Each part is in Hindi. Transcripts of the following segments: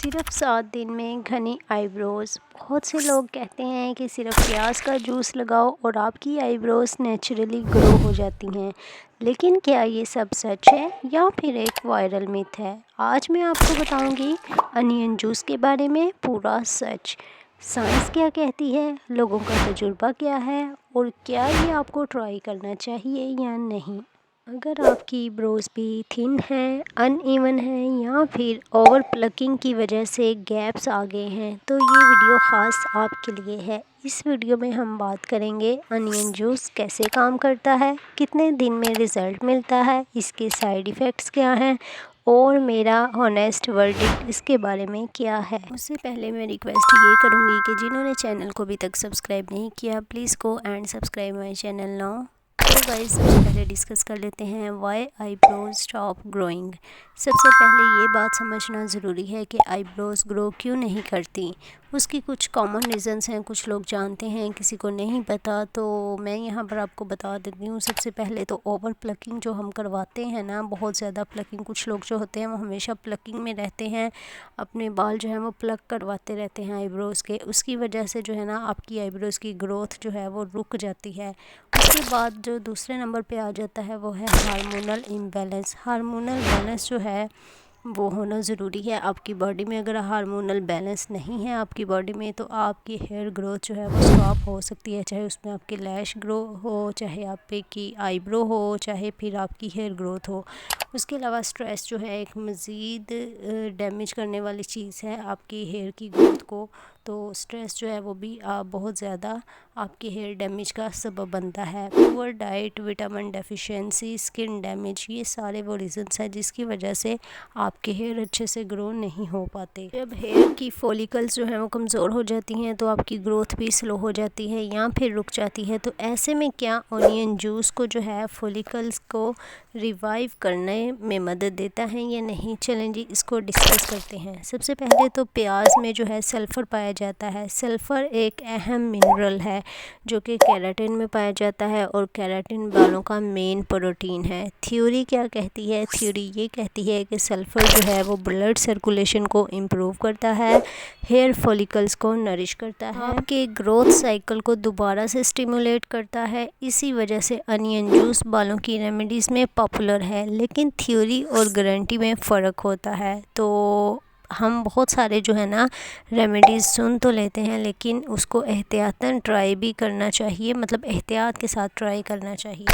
सिर्फ 7 दिन में घनी आईब्रोज़। बहुत से लोग कहते हैं कि सिर्फ प्याज का जूस लगाओ और आपकी आईब्रोज़ नेचुरली ग्रो हो जाती हैं। लेकिन क्या ये सब सच है या फिर एक वायरल मिथ है? आज मैं आपको बताऊंगी अनियन जूस के बारे में पूरा सच। साइंस क्या कहती है, लोगों का तजुर्बा क्या है और क्या ये आपको ट्राई करना चाहिए या नहीं। अगर आपकी ब्रोज भी थिन है, अनइवन है या फिर ओवर प्लकिंग की वजह से गैप्स आ गए हैं तो ये वीडियो ख़ास आपके लिए है। इस वीडियो में हम बात करेंगे अनियन जूस कैसे काम करता है, कितने दिन में रिज़ल्ट मिलता है, इसके साइड इफ़ेक्ट्स क्या हैं और मेरा ऑनेस्ट वर्डिक्ट इसके बारे में क्या है। उससे पहले मैं रिक्वेस्ट ये करूँगी कि जिन्होंने चैनल को अभी तक सब्सक्राइब नहीं किया please go and subscribe my channel now. तो गाइस सबसे पहले डिस्कस कर लेते हैं वाई आईब्रोज स्टॉप ग्रोइंग। सबसे पहले ये बात समझना ज़रूरी है कि आईब्रोज ग्रो क्यों नहीं करती। उसकी कुछ कॉमन रीज़न्स हैं, कुछ लोग जानते हैं किसी को नहीं पता, तो मैं यहाँ पर आपको बता देती हूँ। सबसे पहले तो ओवर प्लकिंग जो हम करवाते हैं ना, बहुत ज़्यादा प्लकिंग, कुछ लोग जो होते हैं वो हमेशा प्लकिंग में रहते हैं, अपने बाल जो है वो प्लक करवाते रहते हैं आईब्रोज़ के। उसकी वजह से जो है ना आपकी आईब्रोज़ की ग्रोथ जो है वो रुक जाती है। उसके बाद जो दूसरे नंबर पे आ जाता है वो है हार्मोनल इम्बैलेंस। हार्मोनल बैलेंस जो है वो होना ज़रूरी है आपकी बॉडी में। अगर हार्मोनल बैलेंस नहीं है आपकी बॉडी में तो आपकी हेयर ग्रोथ जो है वो स्टॉप हो सकती है, चाहे उसमें आपकी लैश ग्रो हो, चाहे आपकी आईब्रो हो, चाहे फिर आपकी हेयर ग्रोथ हो। उसके अलावा स्ट्रेस जो है एक मज़ीद डैमेज करने वाली चीज़ है आपकी हेयर की ग्रोथ को। तो स्ट्रेस जो है वो भी बहुत ज़्यादा आपके हेयर डैमेज का सबब बनता है। Poor diet, vitamin deficiency, skin damage, ये सारे वो रीज़न्स हैं जिसकी वजह से आपके हेयर अच्छे से ग्रो नहीं हो पाते। जब हेयर की फॉलिकल्स जो हैं वो कमज़ोर हो जाती हैं तो आपकी ग्रोथ भी स्लो हो जाती है या फिर रुक जाती है। तो ऐसे में क्या ऑनियन जूस को जो है फॉलिकल्स को रिवाइव करने में मदद देता है या नहीं, चलें जी इसको डिस्कस करते हैं। सबसे पहले तो प्याज में जो है सल्फ़र पाया जाता है। सल्फ़र एक अहम मिनरल है जो कि केराटिन में पाया जाता है और केराटिन बालों का मेन प्रोटीन है। थ्योरी क्या कहती है? थ्योरी ये कहती है कि सल्फ़र जो है वो ब्लड सर्कुलेशन को इम्प्रूव करता है, हेयर फॉलिकल्स को नरिश करता है, आपके ग्रोथ साइकिल को दोबारा से स्टिमुलेट करता है। इसी वजह से अनियन जूस बालों की रेमेडीज़ में पॉपुलर है। लेकिन थ्योरी और गारंटी में फ़र्क होता है। तो हम बहुत सारे जो है ना रेमेडीज़ सुन तो लेते हैं लेकिन उसको एहतियातन ट्राई भी करना चाहिए, मतलब एहतियात के साथ ट्राई करना चाहिए।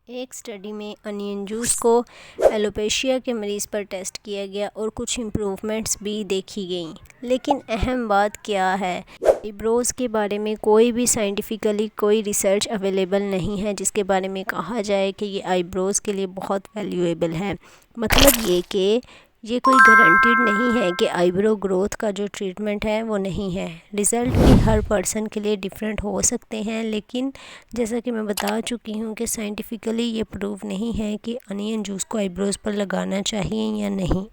एक स्टडी में अनियन जूस को एलोपेशिया के मरीज़ पर टेस्ट किया गया और कुछ इम्प्रूवमेंट्स भी देखी गई। लेकिन अहम बात क्या है, आईब्रोज़ के बारे में कोई भी साइंटिफिकली कोई रिसर्च अवेलेबल नहीं है जिसके बारे में कहा जाए कि ये आईब्रोज़ के लिए बहुत वैल्यूएबल है। मतलब ये कि ये कोई गारंटीड नहीं है कि आईब्रो ग्रोथ का जो ट्रीटमेंट है वो नहीं है। रिज़ल्ट भी हर पर्सन के लिए डिफरेंट हो सकते हैं, लेकिन जैसा कि मैं बता चुकी हूँ कि साइंटिफिकली ये प्रूव नहीं है कि अनियन जूस को आईब्रोज़ पर लगाना चाहिए या नहीं।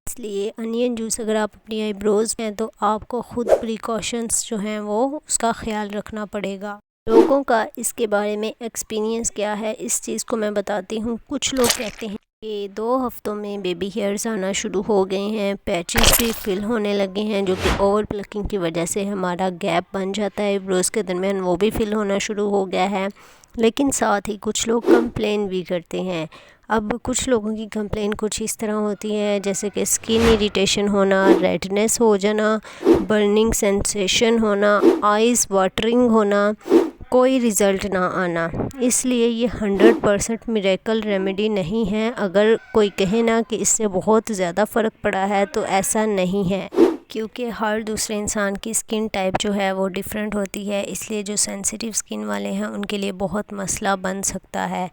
इसलिए अनियन जूस अगर आप अपनी आईब्रोज़ हैं तो आपको ख़ुद प्रिकॉशंस जो हैं वो उसका ख़्याल रखना पड़ेगा। लोगों का इसके बारे में एक्सपीरियंस क्या है इस चीज़ को मैं बताती हूँ। कुछ लोग कहते हैं कि 2 हफ्तों में बेबी हेयर्स आना शुरू हो गए हैं, पैचेस भी फिल होने लगे हैं जो कि ओवर प्लकिंग की वजह से हमारा गैप बन जाता है आईब्रोज़ के दरमियान, वो भी फिल होना शुरू हो गया है। लेकिन साथ ही कुछ लोग कंप्लेन भी करते हैं। अब कुछ लोगों की कंप्लेन कुछ इस तरह होती है जैसे कि स्किन इरिटेशन होना, रेडनेस हो जाना, बर्निंग सेंसेशन होना, आइज़ वाटरिंग होना, कोई रिज़ल्ट ना आना। इसलिए ये 100% मिरेकल रेमेडी नहीं है। अगर कोई कहे ना कि इससे बहुत ज़्यादा फ़र्क पड़ा है तो ऐसा नहीं है, क्योंकि हर दूसरे इंसान की स्किन टाइप जो है वो डिफरेंट होती है। इसलिए जो सेंसिटिव स्किन वाले हैं उनके लिए बहुत मसला बन सकता है।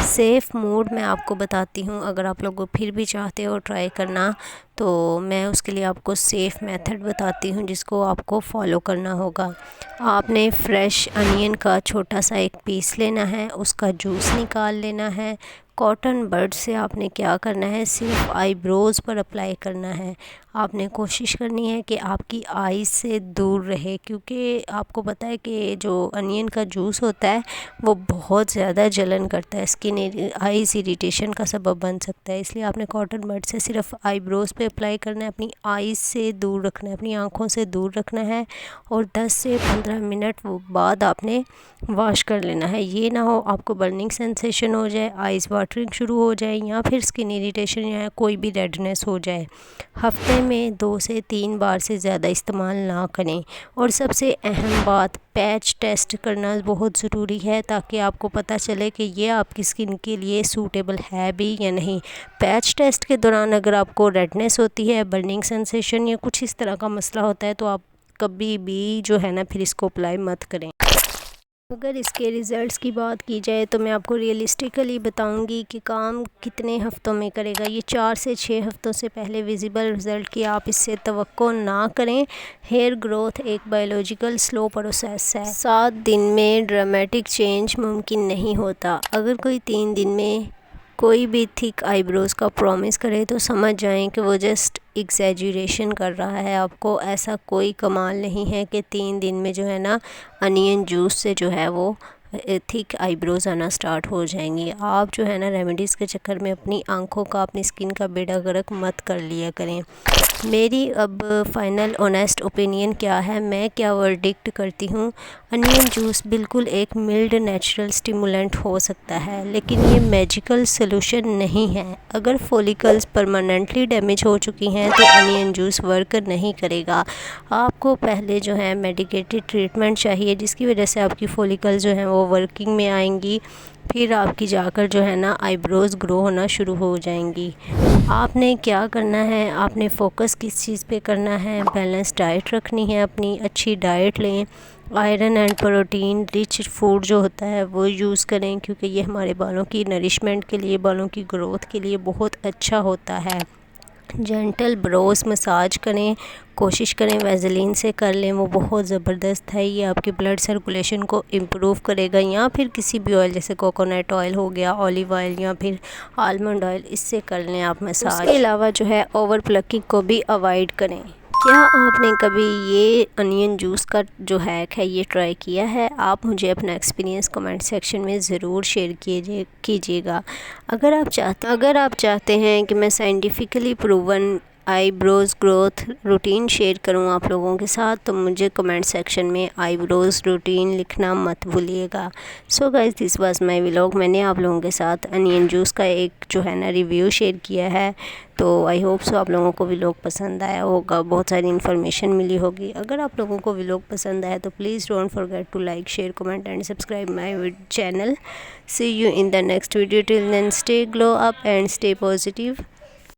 सेफ़ मोड मैं आपको बताती हूँ, अगर आप लोगों फिर भी चाहते हो ट्राई करना तो मैं उसके लिए आपको सेफ़ मेथड बताती हूँ जिसको आपको फॉलो करना होगा। आपने फ्रेश अनियन का छोटा सा एक पीस लेना है, उसका जूस निकाल लेना है। कॉटन बड से आपने क्या करना है, सिर्फ आईब्रोज़ पर अप्लाई करना है। आपने कोशिश करनी है कि आपकी आइज़ से दूर रहे, क्योंकि आपको पता है कि जो अनियन का जूस होता है वो बहुत ज़्यादा जलन करता है, स्किन आइज़ इरिटेशन का सबब बन सकता है। इसलिए आपने कॉटन बड से सिर्फ आईब्रोज़ पे अप्लाई करना है, अपनी आइज़ से दूर रखना है, अपनी आँखों से दूर रखना है और 10 से 15 मिनट बाद आपने वॉश कर लेना है। ये ना हो आपको बर्निंग सेंसेशन हो जाए, आइज़ वाटरिंग शुरू हो जाए या फिर स्किन इरिटेशन या कोई भी रेडनेस हो जाए। हफ्ते में 2 से 3 बार से ज़्यादा इस्तेमाल ना करें। और सबसे अहम बात, पैच टेस्ट करना बहुत ज़रूरी है ताकि आपको पता चले कि ये आपकी स्किन के लिए सूटेबल है भी या नहीं। पैच टेस्ट के दौरान अगर आपको रेडनेस होती है, बर्निंग सेंसेशन या कुछ इस तरह का मसला होता है तो आप कभी भी जो है ना फिर इसको अप्लाई मत करें। अगर इसके रिज़ल्ट्स की बात की जाए तो मैं आपको रियलिस्टिकली बताऊंगी कि काम कितने हफ़्तों में करेगा। ये 4 से 6 हफ़्तों से पहले विजिबल रिज़ल्ट की आप इससे तवक्को ना करें। हेयर ग्रोथ एक बायोलॉजिकल स्लो प्रोसेस है, 7 दिन में ड्रामेटिक चेंज मुमकिन नहीं होता। अगर कोई 3 दिन में कोई भी थिक आईब्रोज़ का प्रॉमिस करे तो समझ जाएं कि वो जस्ट एग्जैजुरेशन कर रहा है। आपको ऐसा कोई कमाल नहीं है कि 3 दिन में जो है ना अनियन जूस से जो है वो थिक आईब्रोज़ आना स्टार्ट हो जाएंगी। आप जो है ना रेमेडीज़ के चक्कर में अपनी आँखों का, अपनी स्किन का बेड़ा गर्क मत कर लिया करें। मेरी अब फाइनल ऑनेस्ट ओपिनियन क्या है, मैं क्या वर्डिक्ट करती हूँ। अनियन जूस बिल्कुल एक मिल्ड नेचुरल स्टिमुलेंट हो सकता है, लेकिन ये मैजिकल सॉल्यूशन नहीं है। अगर फॉलिकल्स परमानेंटली डैमेज हो चुकी हैं तो अनियन जूस वर्क नहीं करेगा। आपको पहले जो है मेडिकेटेड ट्रीटमेंट चाहिए जिसकी वजह से आपकी फॉलिकल जो है वो वर्किंग में आएंगी, फिर आपकी जाकर जो है ना आईब्रोज़ ग्रो होना शुरू हो जाएंगी। आपने क्या करना है, आपने फ़ोकस किस चीज़ पे करना है, बैलेंस डाइट रखनी है, अपनी अच्छी डाइट लें, iron and protein rich food जो होता है वो यूज़ करें, क्योंकि ये हमारे बालों की नरिशमेंट के लिए, बालों की ग्रोथ के लिए बहुत अच्छा होता है। जेंटल ब्रोस मसाज करें, कोशिश करें वैसलीन से कर लें, वो बहुत ज़बरदस्त है। ये आपके ब्लड सर्कुलेशन को इम्प्रूव करेगा। या फिर किसी भी ऑयल जैसे कोकोनट ऑयल हो गया, ऑलिव ऑयल या फिर आलमंड ऑयल, इससे कर लें आप मसाज। इसके अलावा जो है ओवर प्लकिंग को भी अवॉइड करें। क्या आपने कभी ये अनियन जूस का जो हैक है ये ट्राई किया है? आप मुझे अपना एक्सपीरियंस कमेंट सेक्शन में ज़रूर शेयर कीजिएगा। अगर आप चाहते हैं कि मैं scientifically proven eyebrows growth routine share करूं आप लोगों के साथ, तो मुझे कमेंट सेक्शन में आईब्रोज़ रूटीन लिखना मत भूलिएगा। So guys, this was my vlog. मैंने आप लोगों के साथ अनियन जूस का एक जो है ना रिव्यू शेयर किया है। तो आई होप सो आप लोगों को व्लॉग पसंद आया होगा, बहुत सारी इन्फॉर्मेशन मिली होगी। अगर आप लोगों को व्लॉग पसंद आया तो please don't forget to like, share, comment and subscribe my channel. See you in the next video. Till then stay glow up and stay positive.